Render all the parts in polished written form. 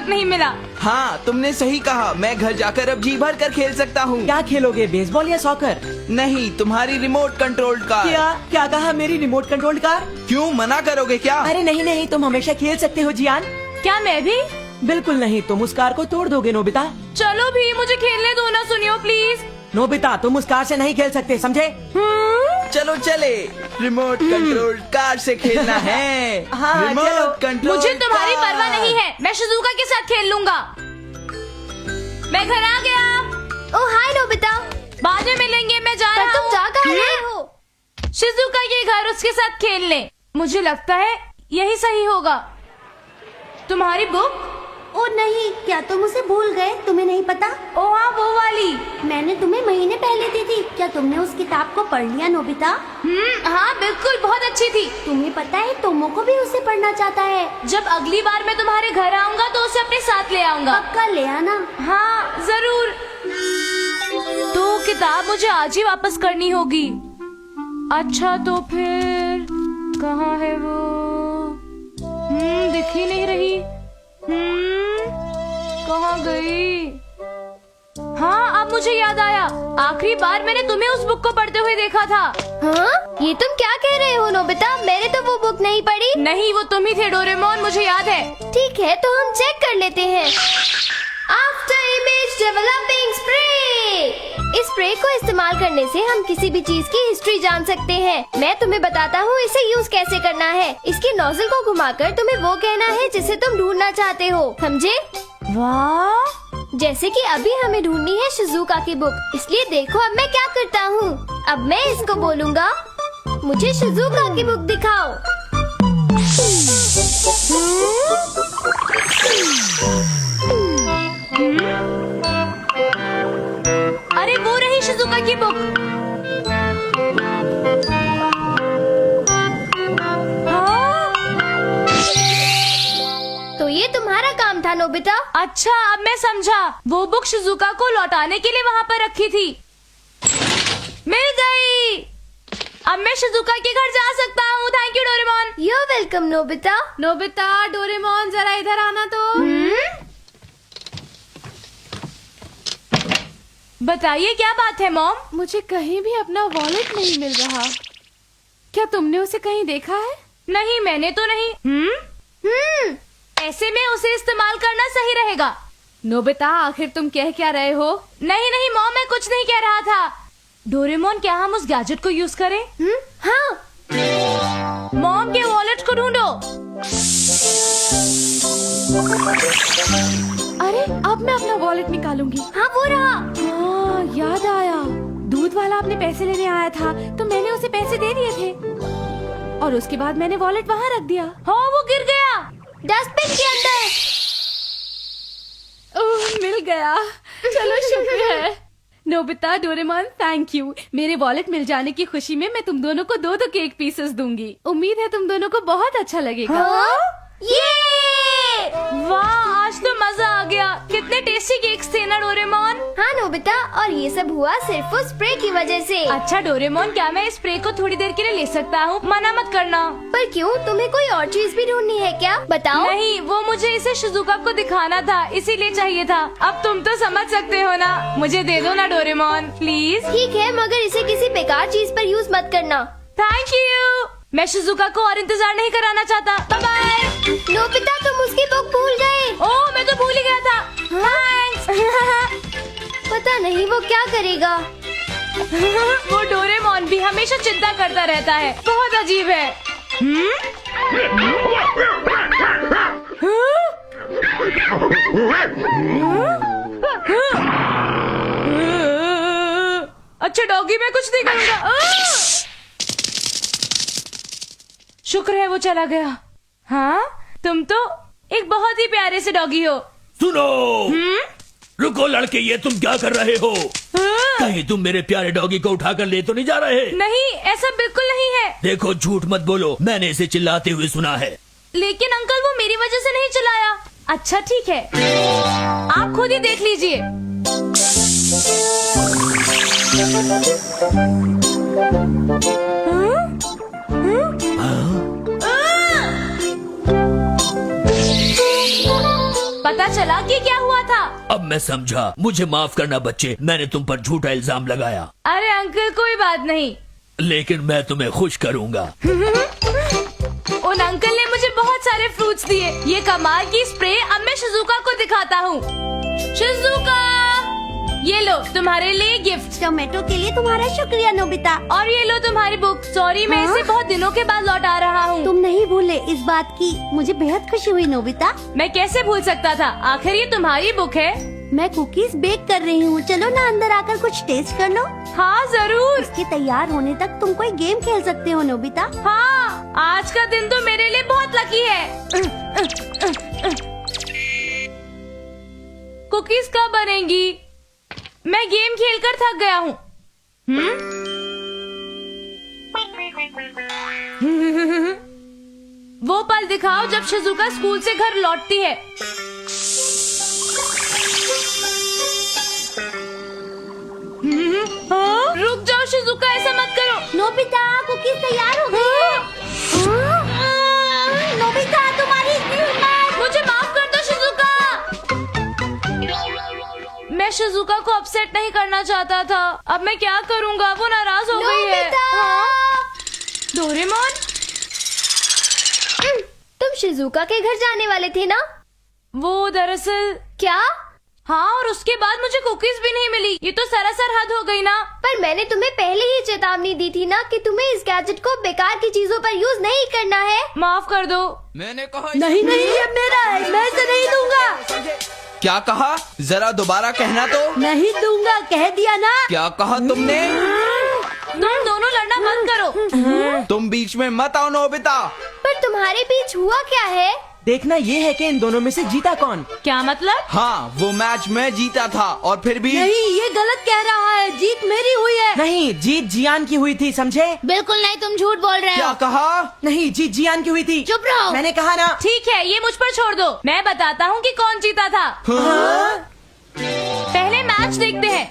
तक नहीं मिला। हाँ, तुमने सही कहा। मैं घर जाकर अब जी भर कर खेल सकता हूँ। क्या खेलोगे, बेसबॉल या सॉकर? नहीं, तुम्हारी रिमोट कंट्रोल्ड कार। क्या कहा? मेरी रिमोट कंट्रोल्ड कार? क्यों, मना करोगे क्या? अरे नहीं नहीं, तुम हमेशा खेल सकते हो जियान। क्या मैं भी? बिल्कुल नहीं, तुम उस कार को तोड़ दोगे नोबिता। चलो भी, मुझे खेलने दो ना, सुनियो प्लीज। नोबिता, तुम उस कार से नहीं खेल सकते, समझे? चलो चले, रिमोट कंट्रोल कार से खेलना है। हाँ, रिमोट चलो। कंट्रोल मुझे तुम्हारी कार। परवाह नहीं है, मैं शिजुका के साथ खेल लूंगा। मैं घर आ गया। ओ हाय नोबिता। बाद में मिलेंगे, मैं जा रहा हूँ। तुम जा कहाँ रहे हो? शिजुका के घर उसके साथ खेलने। मुझे लगता है यही सही होगा। तुम्हारी बुक? ओ नहीं, क्या तुम उसे भूल गए? तुम्हें नहीं पता? ओ हाँ, वो वाली। मैंने तुम्हें महीने पहले दी थी। क्या तुमने उस किताब को पढ़ लिया नोबिता? हाँ बिल्कुल, बहुत अच्छी थी। तुम्हें पता है तोमो को भी उसे पढ़ना चाहता है। जब अगली बार मैं तुम्हारे घर आऊंगा तो उसे अपने साथ ले आऊंगा। पक्का ले आना। हाँ जरूर। तो किताब मुझे आज ही वापस करनी होगी। अच्छा तो फिर कहाँ है वो? दिख ही नहीं रही। कहाँ गई? हाँ, अब मुझे याद आया। आखिरी बार मैंने तुम्हें उस बुक को पढ़ते हुए देखा था। हाँ? ये तुम क्या कह रहे हो नोबिता? मैंने तो वो बुक नहीं पढ़ी। नहीं, वो तुम ही थे डोरेमोन, मुझे याद है। ठीक है, तो हम चेक कर लेते हैं। After image developing spray. इस स्प्रे को इस्तेमाल करने से हम किसी भी चीज की हिस्ट्री जान सकते हैं। मैं तुम्हें बताता हूँ इसे यूज कैसे करना है। इसके नोजल को घुमाकर तुम्हें वो कहना है जिसे तुम ढूंढना चाहते हो, समझे? वाह, जैसे कि अभी हमें ढूंढनी है शिजुका की बुक, इसलिए देखो अब मैं क्या करता हूँ। अब मैं इसको बोलूँगा, मुझे शिजुका की बुक दिखाओ। अरे वो रही शिजुका की बुक। हाँ? तो ये तुम्हारा काम था नोबिता। अच्छा, अब मैं समझा। वो बुक शिजुका को लौटाने के लिए वहाँ पर रखी थी। मिल गई। अब मैं शिजुका के घर जा सकता हूँ। Thank you Doraemon. You're welcome Nobita. Nobita, Doraemon जरा इधर आना तो। बताइए क्या बात है मॉम? मुझे कहीं भी अपना वॉलेट नहीं मिल रहा। क्या तुमने उसे कहीं देखा है? नहीं, मैंने तो नहीं। ऐसे में उसे इस्तेमाल करना सही रहेगा। नोबिता, आखिर तुम कह क्या रहे हो? नहीं नहीं मॉम, मैं कुछ नहीं कह रहा था। डोरेमोन, क्या हम उस गैजेट को यूज करें? हाँ। मॉम के वॉलेट को ढूंढो। अरे अब मैं अपना वॉलेट निकालूंगी। हाँ वो रहा। हाँ, याद आया। दूध वाला अपने पैसे लेने आया था तो मैंने उसे पैसे दे दिए थे और उसके बाद मैंने वॉलेट वहाँ रख दिया। हाँ, वो गिर गया डस्टबिन के अंदर। ओह, मिल गया। चलो, शुक्र है। Nobita, Doraemon, thank you. मेरे वॉलेट मिल जाने की खुशी में मैं तुम दोनों को 2-2 केक पीसेस दूंगी। उम्मीद है तुम दोनों को बहुत अच्छा लगेगा। ये वाह, आज तो मजा आ गया। कितने टेस्टी केक्स थे ना डोरेमोन। हाँ नोबिता, और ये सब हुआ सिर्फ उस स्प्रे की वजह से। अच्छा डोरेमोन, क्या मैं इस स्प्रे को थोड़ी देर के लिए ले सकता हूँ? मना मत करना। पर क्यों, तुम्हें कोई और चीज भी ढूंढनी है क्या? बताओ। नहीं, वो मुझे इसे शिजुका को दिखाना था, इसीलिए चाहिए था। अब तुम तो समझ सकते हो ना। मुझे दे दो ना डोरेमोन, प्लीज। ठीक है, मगर इसे किसी बेकार चीज पर यूज मत करना। Thank you. मैं शिजुका को और इंतजार नहीं कराना चाहता। Bye bye. नोबिता, तुम उसकी बुक भूल गए। ओह, मैं तो भूल ही गया था। थैंक्स। पता नहीं वो क्या करेगा। वो डोरेमोन भी हमेशा चिंता करता रहता है। बहुत अजीब है। अच्छा डॉगी, मैं कुछ नहीं करूँगा। शुक्र है वो चला गया। हाँ, तुम तो एक बहुत ही प्यारे से डॉगी हो। सुनो, रुको लड़के, ये तुम क्या कर रहे हो? कहीं तुम मेरे प्यारे डॉगी को उठाकर ले तो नहीं जा रहे? नहीं, ऐसा बिल्कुल नहीं है। देखो, झूठ मत बोलो, मैंने इसे चिल्लाते हुए सुना है। लेकिन अंकल, वो मेरी वजह से नहीं चिल्लाया। अच्छा ठीक है, आप खुद ही देख लीजिए। पता चला कि क्या हुआ था? अब मैं समझा। मुझे माफ करना बच्चे, मैंने तुम पर झूठा इल्जाम लगाया। अरे अंकल कोई बात नहीं। लेकिन मैं तुम्हें खुश करूँगा। उन अंकल ने मुझे बहुत सारे फ्रूट्स दिए। ये कमाल की स्प्रे अब मैं शिजुका को दिखाता हूँ। शिजुका, ये लो तुम्हारे लिए गिफ्ट। टोमेटो के लिए तुम्हारा शुक्रिया नोबिता। और ये लो तुम्हारी बुक। सॉरी मैं इसे बहुत दिनों के बाद लौटा रहा हूँ। तुम नहीं भूले इस बात की, मुझे बेहद खुशी हुई नोबिता। मैं कैसे भूल सकता था, आखिर ये तुम्हारी बुक है। मैं कुकीज बेक कर रही हूँ, चलो ना अंदर आकर कुछ टेस्ट कर लो। हाँ जरूर। इसके तैयार होने तक तुम कोई गेम खेल सकते हो नोबिता। हाँ, आज का दिन तो मेरे लिए बहुत लकी है। कुकीज कब बनेंगी? मैं गेम खेलकर थक गया हूँ। वो पल दिखाओ जब शिजुका स्कूल से घर लौटती है। हाँ? रुक जाओ शिजुका, ऐसा मत करो। नोबिता कुकीज तैयार हो गई है। नोबिता तुम्हारी इतनी हिम्मत। मुझे माफ कर दो शिजुका। मैं शिजुका को अपसेट नहीं करना चाहता था। अब मैं क्या करूँगा, वो नाराज हो गई है। हाँ? डोरेमोन, तुम शिजुका के घर जाने वाले थे ना? वो दरअसल क्या? हाँ, और उसके बाद मुझे कुकीज भी नहीं मिली। ये तो सरासर हद हो गई ना। पर मैंने तुम्हें पहले ही चेतावनी दी थी ना कि तुम्हें इस गैजेट को बेकार की चीजों पर यूज नहीं करना है। माफ कर दो। मैंने कहा नहीं नहीं, ये मेरा है, मैं इसे नहीं दूंगा। क्या कहा? जरा दोबारा कहना तो। नहीं दूंगा, कह दिया ना। क्या कहा तुमने? तुम दोनों लड़ना बंद करो। तुम बीच में मत आओ नोबिता। पर तुम्हारे बीच हुआ क्या है? देखना ये है कि इन दोनों में से जीता कौन। क्या मतलब? हाँ, वो मैच मैं जीता था और फिर भी नहीं, ये गलत कह रहा है, जीत मेरी हुई है। नहीं, जीत जियान की हुई थी, समझे? बिल्कुल नहीं, तुम झूठ बोल रहे क्या हो। कहा? नहीं, जीत जियान की हुई थी। चुप रहो। मैंने कहा ना। ठीक है, ये मुझ पर छोड़ दो। मैं बताता हूँ कि कौन जीता था। पहले मैच देखते हैं।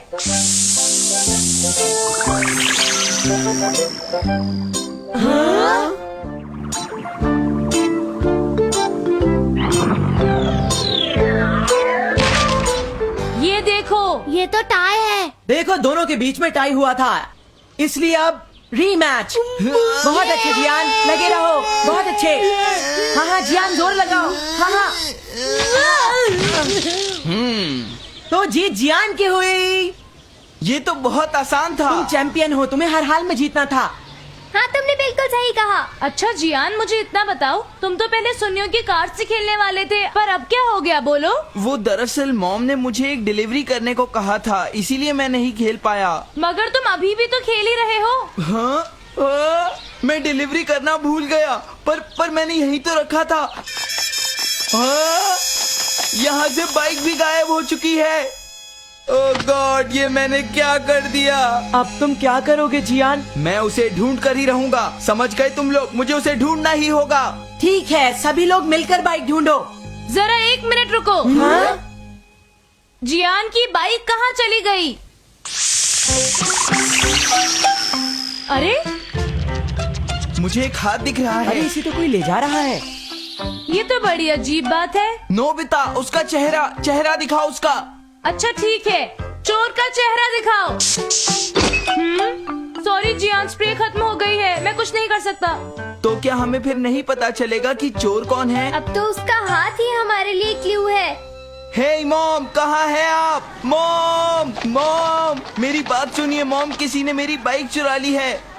ये देखो, ये तो टाई है। देखो दोनों के बीच में टाई हुआ था, इसलिए अब रीमैच। बहुत अच्छे जियान, लगे रहो, बहुत अच्छे। हाँ हाँ जियान, जोर लगाओ। हाँ हाँ। तो जीत जियान की हुई। ये तो बहुत आसान था। तुम चैंपियन हो, तुम्हें हर हाल में जीतना था। हाँ, तुमने बिल्कुल सही कहा। अच्छा जियान, मुझे इतना बताओ, तुम तो पहले सुनियो की कार्ड से खेलने वाले थे, पर अब क्या हो गया, बोलो। वो दरअसल मॉम ने मुझे एक डिलीवरी करने को कहा था, इसीलिए मैं नहीं खेल पाया। मगर तुम अभी भी तो खेल ही रहे हो। हाँ? मैं डिलीवरी करना भूल गया, पर मैंने यही तो रखा था। यहाँ से बाइक भी गायब हो चुकी है। ओह गॉड, ये मैंने क्या कर दिया। अब तुम क्या करोगे जियान? मैं उसे ढूंढ कर ही रहूंगा, समझ गए तुम लोग? मुझे उसे ढूंढना ही होगा। ठीक है, सभी लोग मिलकर बाइक ढूंढो। जरा 1 मिनट रुको। हाँ? जियान की बाइक कहाँ चली गई? अरे मुझे एक हाथ दिख रहा अरे है। इसे तो कोई ले जा रहा है। ये तो बड़ी अजीब बात है। नोबिता, उसका चेहरा दिखाओ उसका। अच्छा ठीक है, चोर का चेहरा दिखाओ। सॉरी जियान, स्प्रे खत्म हो गई है, मैं कुछ नहीं कर सकता। तो क्या हमें फिर नहीं पता चलेगा कि चोर कौन है? अब तो उसका हाथ ही हमारे लिए क्लू है। हे मॉम, कहाँ है आप? मॉम, मेरी बात सुनिए मॉम, किसी ने मेरी बाइक चुरा ली है।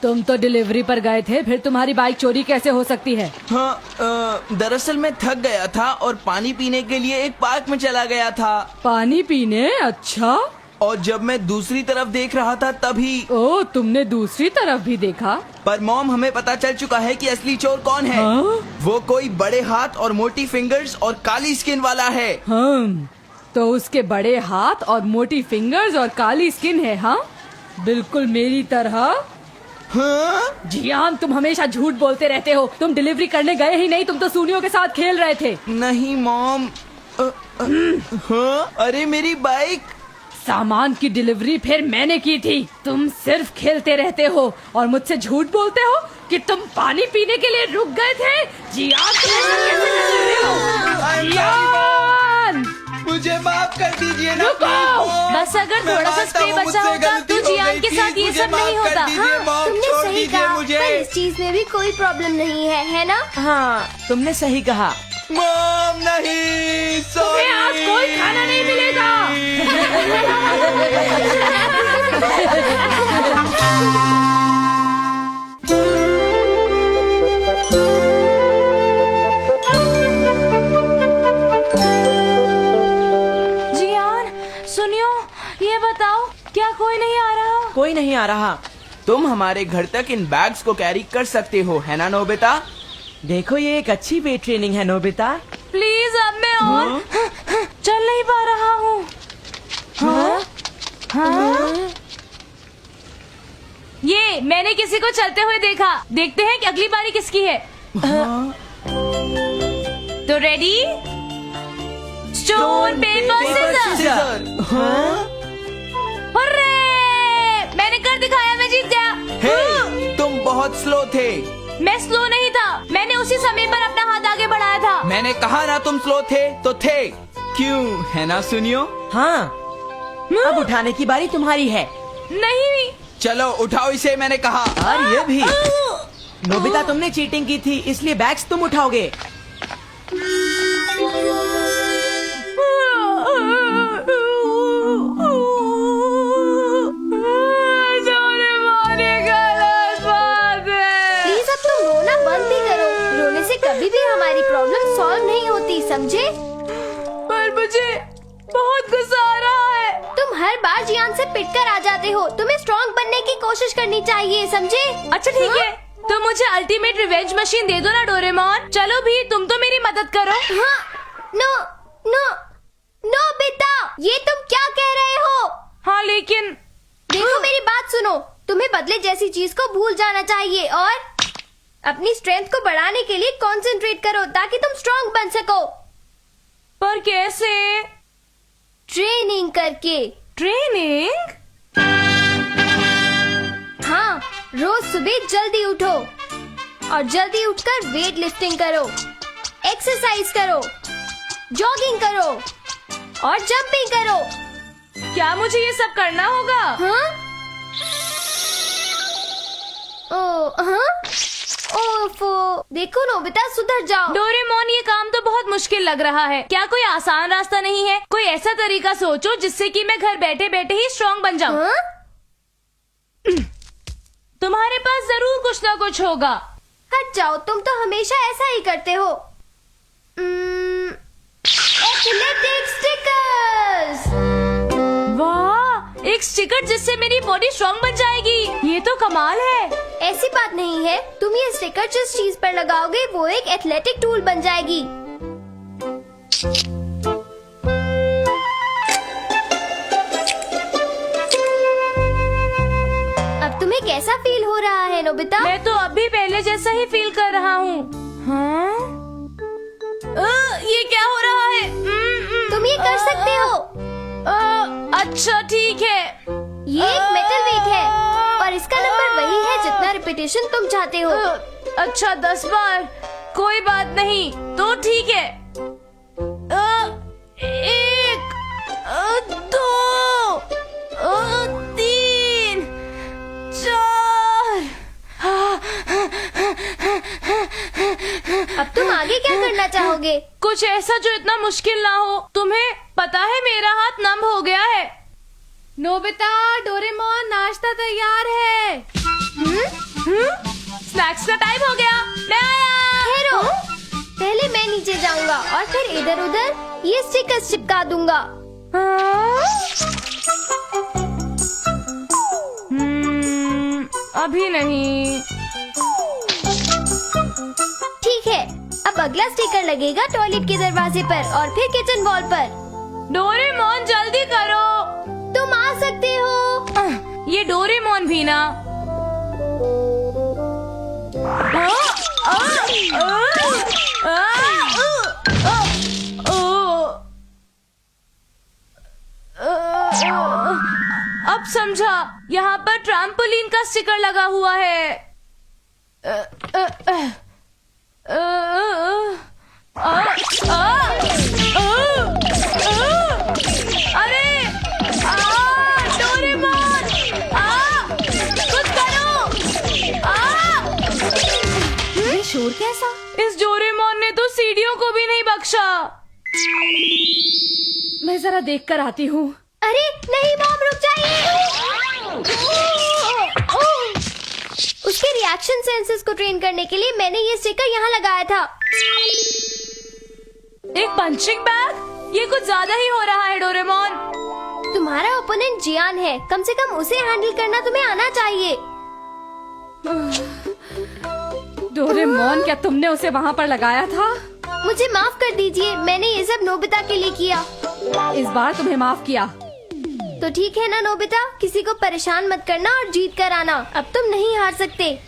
तुम तो डिलीवरी पर गए थे, फिर तुम्हारी बाइक चोरी कैसे हो सकती है? हाँ, दरअसल मैं थक गया था और पानी पीने के लिए एक पार्क में चला गया था। पानी पीने? अच्छा। और जब मैं दूसरी तरफ देख रहा था तभी। ओ, तुमने दूसरी तरफ भी देखा? पर मॉम, हमें पता चल चुका है कि असली चोर कौन है। हाँ? वो कोई बड़े हाथ और मोटी फिंगर्स और काली स्किन वाला है। तो उसके बड़े हाथ और मोटी फिंगर्स और काली स्किन है। हाँ, बिल्कुल मेरी तरह। हाँ? जियान, तुम हमेशा झूठ बोलते रहते हो। तुम डिलीवरी करने गए ही नहीं, तुम तो सूनियों के साथ खेल रहे थे। नहीं मॉम। हाँ? अरे मेरी बाइक। सामान की डिलीवरी फिर मैंने की थी। तुम सिर्फ खेलते रहते हो और मुझसे झूठ बोलते हो कि तुम पानी पीने के लिए रुक गए थे। जियान, तुम ऐसा कैसे कर सकते हो? जियान! माफ कर दीजिए ना please, मॉम। बस अगर मैं थोड़ा सा मानता स्प्रे हूँ, बचा मुझसे होता गलती तो हो जियान गई, के साथ please, ये मुझे सब नहीं माफ कर होता। दीजिए, हाँ, मॉम, तुमने छोड़ सही दीजिए कहा, मुझे। पर इस चीज में भी कोई प्रॉब्लम नहीं है ना? हाँ तुमने सही कहा। मॉम नहीं, सॉरी। आज कोई खाना नहीं मिलेगा। जियान सुनियो, ये बताओ क्या कोई नहीं आ रहा? कोई नहीं आ रहा। तुम हमारे घर तक इन बैग्स को कैरी कर सकते हो, है ना नोबिता? देखो ये एक अच्छी वेट ट्रेनिंग है नोबिता। प्लीज अब मैं और चल नहीं पा रहा हूँ। हाँ? हाँ? ये मैंने किसी को चलते हुए देखा। देखते हैं कि अगली बारी किसकी है। तो ready? Stone paper scissor. Scissor. हाँ? हुर्रे! मैंने कर दिखाया, मैं जीत गया। हे, तुम बहुत स्लो थे। मैं स्लो नहीं था, मैंने उसी समय पर अपना हाथ आगे बढ़ाया था। मैंने कहा ना तुम स्लो थे तो थे। क्यों, है ना सुनियो? हाँ अब उठाने की बारी तुम्हारी है। नहीं। चलो उठाओ इसे, मैंने कहा। और ये भी। नोबिता तुमने चीटिंग की थी इसलिए बैग्स तुम उठाओगे। प्लीज अब तुम रोना बंद भी करो। रोने से कभी भी हमारी प्रॉब्लम सॉल्व नहीं होती, समझे? पर मुझे बहुत गुस्सा आ रहा है। तुम हर बार जियान से पिटकर आ जाते हो। तुम्हें स्ट्रॉन्ग बनने की कोशिश करनी चाहिए, समझे? अच्छा ठीक है, तो मुझे अल्टीमेट रिवेंज मशीन दे दो ना डोरेमोन। चलो भी, तुम तो मेरी मदद करो। हाँ, नो नो नो बेटा, ये तुम क्या कह रहे हो? हाँ लेकिन देखो मेरी बात सुनो, तुम्हें बदले जैसी चीज को भूल जाना चाहिए और अपनी स्ट्रेंथ को बढ़ाने के लिए कंसंट्रेट करो ताकि तुम स्ट्रॉन्ग बन सको। पर कैसे? ट्रेनिंग करके। ट्रेनिंग? हाँ, रोज सुबह जल्दी उठो और जल्दी उठकर वेट लिफ्टिंग करो, एक्सरसाइज करो, जॉगिंग करो और जंपिंग करो। क्या मुझे ये सब करना होगा? हाँ? हाँ? ओफो, देखो नोबिता सुधर जाओ। डोरेमोन, ये काम तो बहुत मुश्किल लग रहा है। क्या कोई आसान रास्ता नहीं है? कोई ऐसा तरीका सोचो जिससे कि मैं घर बैठे बैठे ही स्ट्रॉन्ग बन जाऊं। हाँ? तुम्हारे पास जरूर कुछ ना कुछ होगा। हट जाओ, तुम तो हमेशा ऐसा ही करते हो। Athletic stickers. वाह, एक स्टिकर जिससे मेरी बॉडी स्ट्रॉन्ग बन जाएगी। ये तो कमाल है। ऐसी बात नहीं है, तुम ये स्टिकर जिस चीज पर लगाओगे वो एक एथलेटिक टूल बन जाएगी। अब तुम्हें कैसा फील हो रहा है नोबिता? मैं तो अभी पहले जैसा ही फील कर रहा हूँ। हाँ? ये क्या हो रहा है? तुम ये कर सकते हो। अच्छा ठीक है। ये एक मेटल वेट है और इसका नंबर वही है जितना रिपीटेशन तुम चाहते हो। अच्छा 10 बार, कोई बात नहीं, तो ठीक है। 1, 2, 3, 4। अब तुम आगे क्या करना चाहोगे? कुछ ऐसा जो इतना मुश्किल ना हो। तुम्हें पता है मेरा हाथ नम हो गया है। नोबिता, डोरेमोन, नाश्ता तैयार है। स्नैक्स का टाइम हो गया, मैं आया। ठहरो, पहले मैं नीचे जाऊंगा और फिर इधर उधर ये स्टिकर्स चिपका दूंगा। अभी नहीं। ठीक है, अब अगला स्टिकर लगेगा टॉयलेट के दरवाजे पर और फिर किचन वॉल पर। डोरेमोन जल्दी करो। तुम आ सकते हो। ये डोरेमोन भी ना। अब समझा, यहाँ पर ट्रैम्पोलिन का स्टिकर लगा हुआ है। बख्शा। मैं जरा देख कर आती हूँ। अरे नहीं मॉम, रुक जाइए। उसके रिएक्शन सेंसेस को ट्रेन करने के लिए मैंने ये स्टिकर यहाँ लगाया था। एक पंचिंग बैग? ये कुछ ज्यादा ही हो रहा है डोरेमोन। तुम्हारा ओपोनेंट जियान है, कम से कम उसे हैंडल करना तुम्हें आना चाहिए। डोरेमोन, क्या तुमने उसे वहाँ पर लगाया था? मुझे माफ कर दीजिए, मैंने ये सब नोबिता के लिए किया। इस बार तुम्हें माफ किया। तो ठीक है ना नोबिता, किसी को परेशान मत करना और जीत कर आना। अब तुम नहीं हार सकते।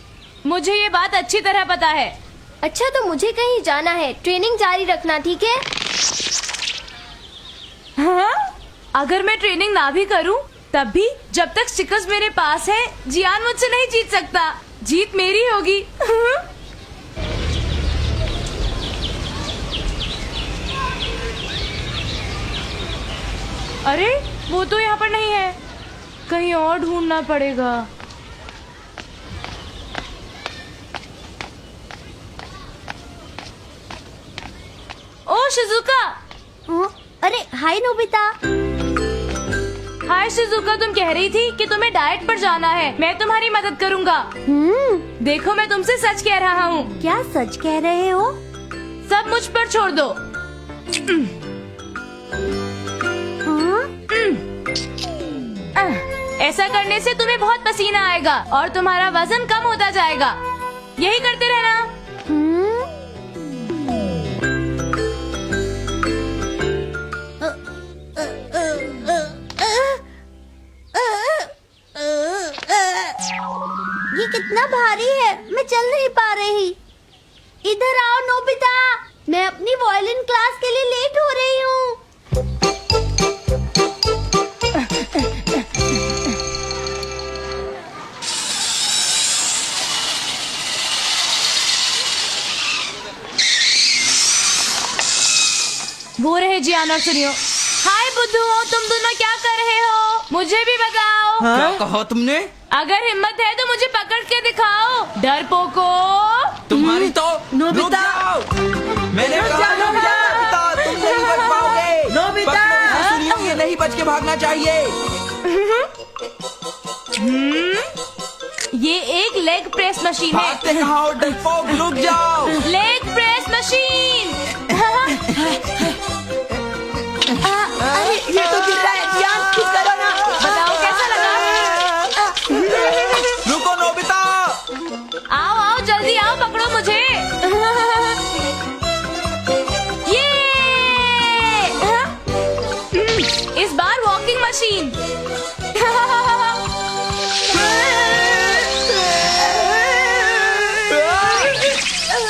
मुझे ये बात अच्छी तरह पता है। अच्छा, तो मुझे कहीं जाना है, ट्रेनिंग जारी रखना, ठीक है? हाँ? अगर मैं ट्रेनिंग ना भी करूं, तब भी जब तक स्टिकर्स मेरे पास है, जियान मुझसे नहीं जीत सकता। जीत मेरी होगी। अरे वो तो यहाँ पर नहीं है, कहीं और ढूंढना पड़ेगा। ओ शिजुका। अरे हाय नोबिता। हाय शिजुका, तुम कह रही थी कि तुम्हें डाइट पर जाना है। मैं तुम्हारी मदद करूँगा। देखो, मैं तुमसे सच कह रहा हूँ। क्या सच कह रहे हो? सब मुझ पर छोड़ दो। ऐसा करने से तुम्हें बहुत पसीना आएगा और तुम्हारा वजन कम होता जाएगा। यही करते रहना। ये कितना भारी है, मैं चल नहीं पा रही। इधर आओ नोबिता, मैं अपनी वायलिन क्लास के लिए लेट हो रही हूँ। वो रहे जियान और सुनियो। हाय बुद्धू, तुम दोनों क्या कर रहे हो? मुझे भी बताओ। क्या कहा तुमने? अगर हिम्मत है तो मुझे पकड़ के दिखाओ, डरपोको। तुम्हारी तो नोबिता! रुक जाओ। मैंने कहा नोबिता! नोबिता, तुम नहीं बच पाओगे। नोबिता! पकड़ो, सुनियो, ये नहीं बच के भागना चाहिए। ये एक लेग प्रेस मशीन है। भागते कहाँ हो डरपोक, रुक जाओ। Leg press machine. अरे ये तो गिर रहा है। जियान, कुछ करो ना। बताओ कैसा लगा? रुको नोबिता। आओ आओ, जल्दी आओ, पकड़ो मुझे। ये इस बार वॉकिंग मशीन।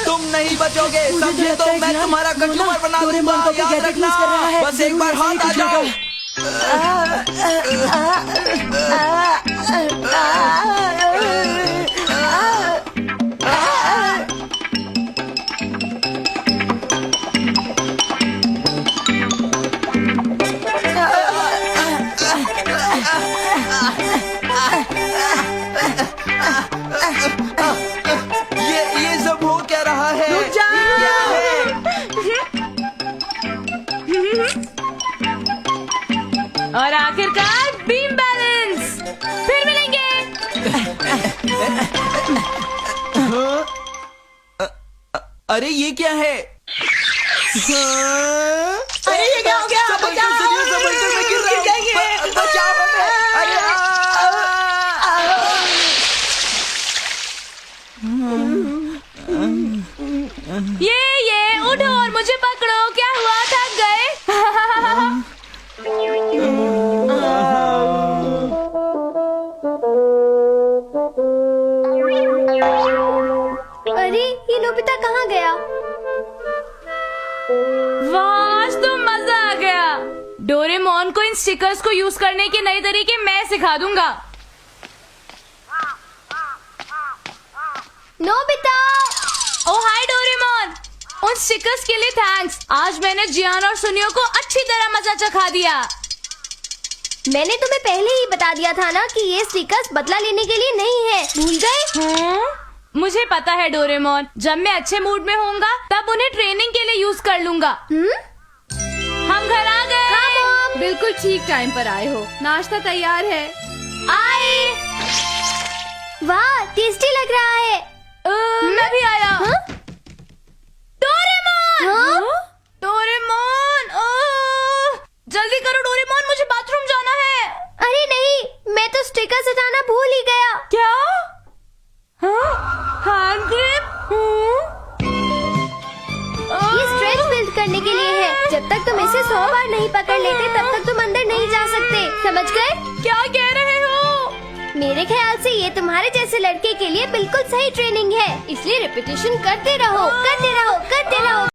तुम नहीं बचोगे, मुझे समझे लगता तो है मैं जियान, तुम्हारा वो ना कंज्यूमर बना डोरेमोन दूंगा। को अपने याद गैजेट यूज कर रहा रखना, है। बस एक बार जरूर हाथ आ ऐसे ही जाओ। ये सब हो क्या रहा है? रुक जा। ये क्या है? और आखिरकार बीम बैलेंस। फिर मिलेंगे। अरे ये क्या है? अरे ये क्या हो गया? संभल कर, सुनियो, संभल कर, मैं गिर रहा हूँ। बचाओ हमें। अरे ये उठो और मुझे पकड़ो। क्या हुआ, थक गए? अरे ये नोबिता कहाँ गया? वाह, आज तो मजा आ गया। डोरेमोन को इन स्टिकर्स को यूज करने के नए तरीके मैं सिखा दूंगा। नोबिता! ओ हाय डोरेमोन, उन स्टिकर्स के लिए थैंक्स। आज मैंने जियान और सुनियो को अच्छी तरह मजा चखा दिया। मैंने तुम्हें पहले ही बता दिया था ना कि ये स्टिकर्स बदला लेने के लिए नहीं है, भूल गए? हाँ? मुझे पता है डोरेमोन, जब मैं अच्छे मूड में होऊंगा तब उन्हें ट्रेनिंग के लिए यूज कर लूंगा। हम घर आ गए। हाँ मॉम। बिल्कुल ठीक टाइम पर आए हो, नाश्ता तैयार है। आए। वाह टेस्टी लग रहा है। मैं भी आया। हाँ? डोरेमोन। हाँ? डोरेमोन, जल्दी करो डोरेमोन, मुझे बाथरूम जाना है। अरे नहीं, मैं तो स्टिकर सटाना भूल ही गया। क्या? Hand grip? ये स्ट्रेच बिल्ड करने के लिए है। जब तक तुम इसे 100 बार नहीं पकड़ लेते तब तक तुम अंदर नहीं जा सकते, समझ गए? क्या कह रहे हो? मेरे ख्याल से ये तुम्हारे जैसे लड़के के लिए बिल्कुल सही ट्रेनिंग है, इसलिए रिपीटेशन करते रहो, करते रहो, करते रहो।